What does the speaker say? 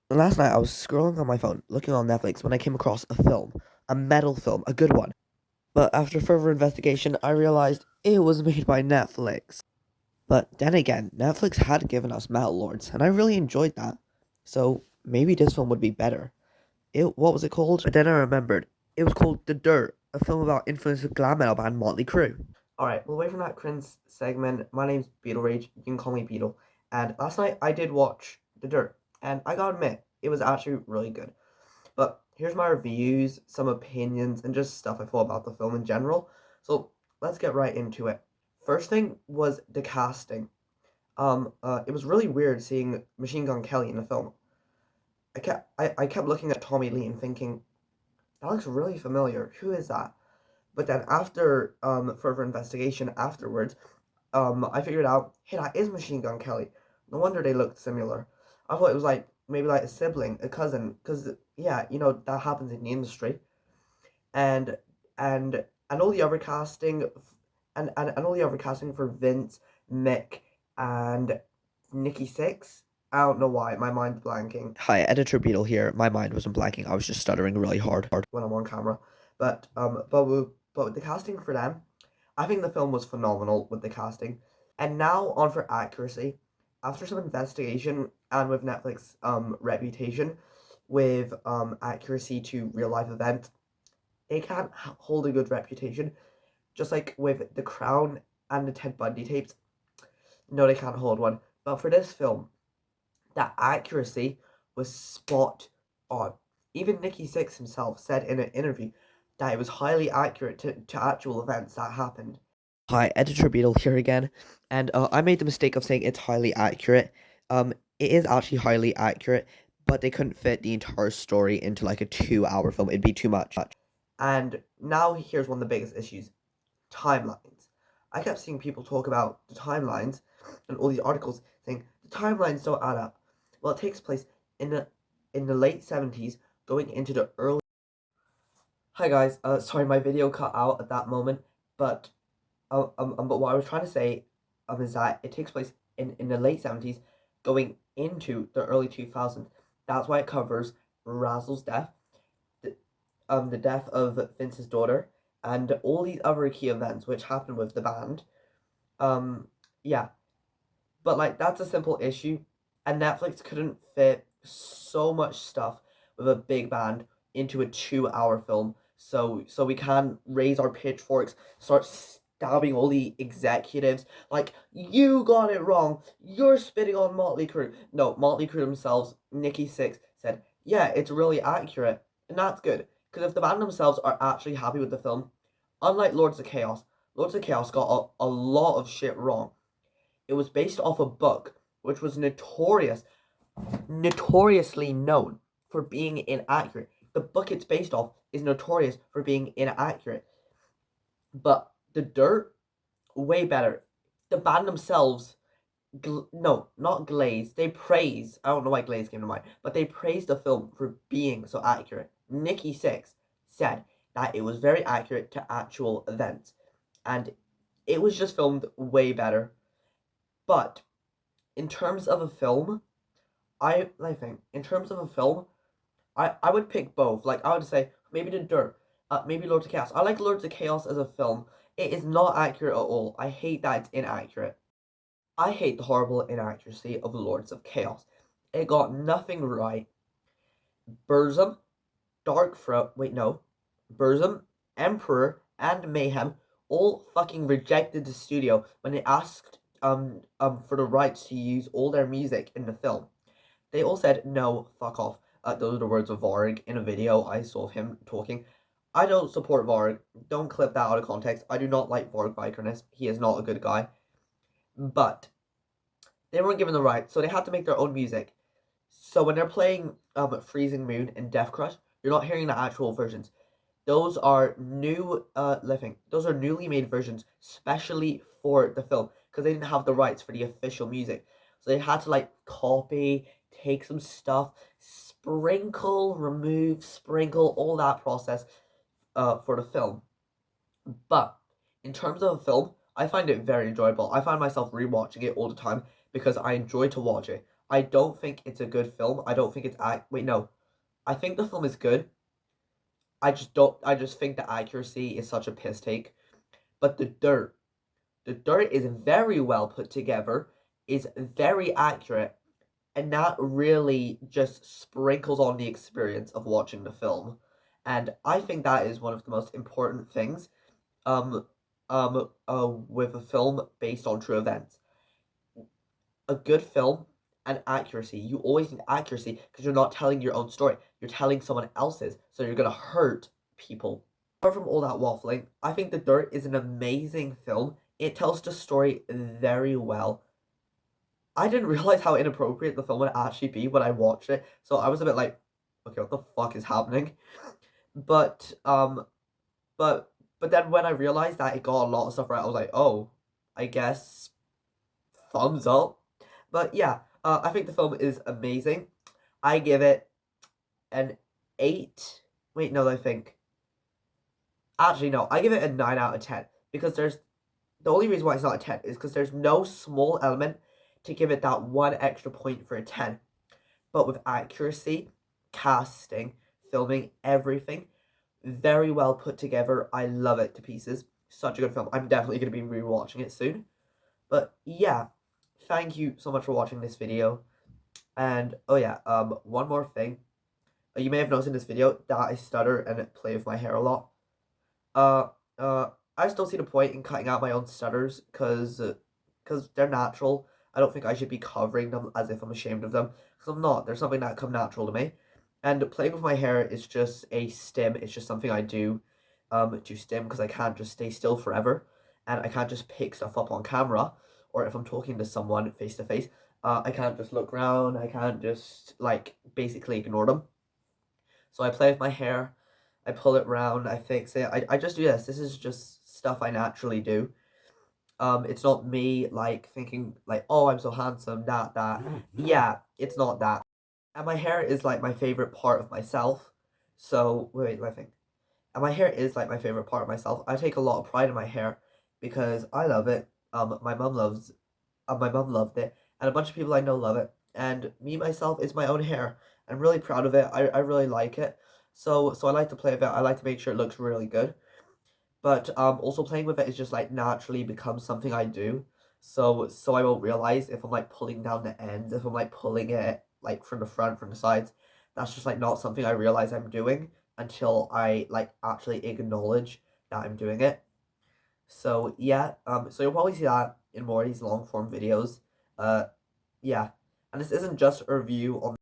Last night I was scrolling on my phone, looking on Netflix, when I came across a film, a metal film, a good one. But after further investigation, I realized it was made by Netflix. But then again, Netflix had given us Metal Lords, and I really enjoyed that. So maybe this film would be better. What was it called? But then I remembered it was called The Dirt, a film about influence of glam metal band Motley Crue. Alright, well, away from that cringe segment, my name's Beetle Rage. You can call me Beetle. And last night I did watch The Dirt, and I gotta admit, it was actually really good. But here's my reviews, some opinions, and just stuff I thought about the film in general. So let's get right into it. First thing was the casting. It was really weird seeing Machine Gun Kelly in the film. I kept looking at Tommy Lee and thinking, that looks really familiar. Who is that? But then after further investigation afterwards, I figured out, hey, that is Machine Gun Kelly. No wonder they looked similar. I thought it was like maybe like a sibling, a cousin, because yeah, that happens in the industry. And and all the other casting, and all the other casting for Vince, Mick, and Nikki Six. I don't know why my mind's blanking. Hi, Editor Beetle here. My mind wasn't blanking. I was just stuttering really hard when I'm on camera. But with the casting for them, I think the film was phenomenal with the casting. And now on for accuracy. After some investigation and with Netflix reputation with accuracy to real life events, it can't hold a good reputation. Just like with The Crown and the Ted Bundy tapes, no, they can't hold one. But for this film, that accuracy was spot on. Even Nikki Sixx himself said in an interview that it was highly accurate to actual events that happened. Hi, Editor Beetle here again, and I made the mistake of saying it's highly accurate. It is actually highly accurate, but they couldn't fit the entire story into like a 2 hour film. It'd be too much. And now here's one of the biggest issues: timelines. I kept seeing people talk about the timelines and all these articles saying the timelines don't add up. Well, it takes place in the late 70s, going into the early. Hi guys, sorry my video cut out at that moment, but but what I was trying to say is that it takes place in the late 70s, going into the early 2000s. That's why it covers Razzle's death, the death of Vince's daughter, and all these other key events which happened with the band. Um, yeah, but like that's a simple issue, and Netflix couldn't fit so much stuff with a big band into a 2 hour film. So we can raise our pitchforks, start stabbing all the executives. Like, you got it wrong. You're spitting on Motley Crue. No, Motley Crue themselves, Nikki Sixx said, yeah, it's really accurate, and that's good. Because if the band themselves are actually happy with the film, unlike Lords of Chaos got a lot of shit wrong. It was based off a book which was notoriously known for being inaccurate. The book it's based off is notorious for being inaccurate. But The Dirt, way better. The band themselves, no, not glaze. They praise. I don't know why glaze came to mind, but they praised the film for being so accurate. Nikki Sixx said that it was very accurate to actual events, and it was just filmed way better. But in terms of a film, I think in terms of a film, I would pick both. Like, I would say maybe The Dirt, maybe Lords of Chaos. I like Lords of Chaos as a film. It is not accurate at all. I hate that it's inaccurate. I hate the horrible inaccuracy of Lords of Chaos. It got nothing right. Burzum, wait, no. Burzum, Emperor, and Mayhem all fucking rejected the studio when they asked for the rights to use all their music in the film. They all said, no, fuck off. Those are the words of Varg in a video I saw of him talking. I don't support Varg. Don't clip that out of context. I do not like Varg Vikernes. He is not a good guy. But they weren't given the rights, so they had to make their own music. So when they're playing Freezing Moon and Death Crush, you're not hearing the actual versions. Those are those are newly made versions, specially for the film, because they didn't have the rights for the official music. So they had to like copy, take some stuff, sprinkle, remove, sprinkle, all that process for the film. But in terms of a film, I find it very enjoyable. I find myself rewatching it all the time because I enjoy to watch it. I don't think it's a good film. I don't think it's wait, no. I think the film is good. I just think the accuracy is such a piss take. But the dirt is very well put together, is very accurate, and that really just sprinkles on the experience of watching the film. And I think that is one of the most important things um with a film based on true events. A good film and accuracy. You always need accuracy because you're not telling your own story. You're telling someone else's, so you're gonna hurt people. Apart from all that waffling, I think The Dirt is an amazing film. It tells the story very well. I didn't realize how inappropriate the film would actually be when I watched it, so I was a bit like, okay, what the fuck is happening? But but but then when I realized that it got a lot of stuff right, I was like, oh, I guess thumbs up. But yeah, I think the film is amazing. I give it an 8. Wait, no, I think. Actually, no, I give it a 9 out of 10 because there's the only reason why it's not a 10 is because there's no small element to give it that one extra point for a 10. But with accuracy, casting, filming, everything, very well put together. I love it to pieces. Such a good film. I'm definitely going to be rewatching it soon. But yeah, thank you so much for watching this video. And oh yeah, one more thing. You may have noticed in this video that I stutter and play with my hair a lot. Uh, I just don't see the point in cutting out my own stutters because they're natural. I don't think I should be covering them as if I'm ashamed of them because I'm not. They're something that come natural to me. And playing with my hair is just a stim. It's just something I do to stim because I can't just stay still forever and I can't just pick stuff up on camera or if I'm talking to someone face to face. I can't just look around. I can't just like basically ignore them. So I play with my hair. I pull it round, I fix it. I just do this. This is just stuff I naturally do. It's not me like thinking like, oh, I'm so handsome, that. Yeah, it's not that. And my hair is like my favorite part of myself. So wait, let me think. And my hair is like my favorite part of myself. I take a lot of pride in my hair because I love it. My mom loved it, and a bunch of people I know love it. And me myself is my own hair. I'm really proud of it. I really like it. So I like to play with it. I like to make sure it looks really good. But also playing with it is just like naturally becomes something I do. So I won't realize if I'm like pulling down the ends, if I'm like pulling it like from the front, from the sides. That's just like not something I realize I'm doing until I like actually acknowledge that I'm doing it. So yeah, so you'll probably see that in more of these long form videos. Uh, yeah, and this isn't just a review on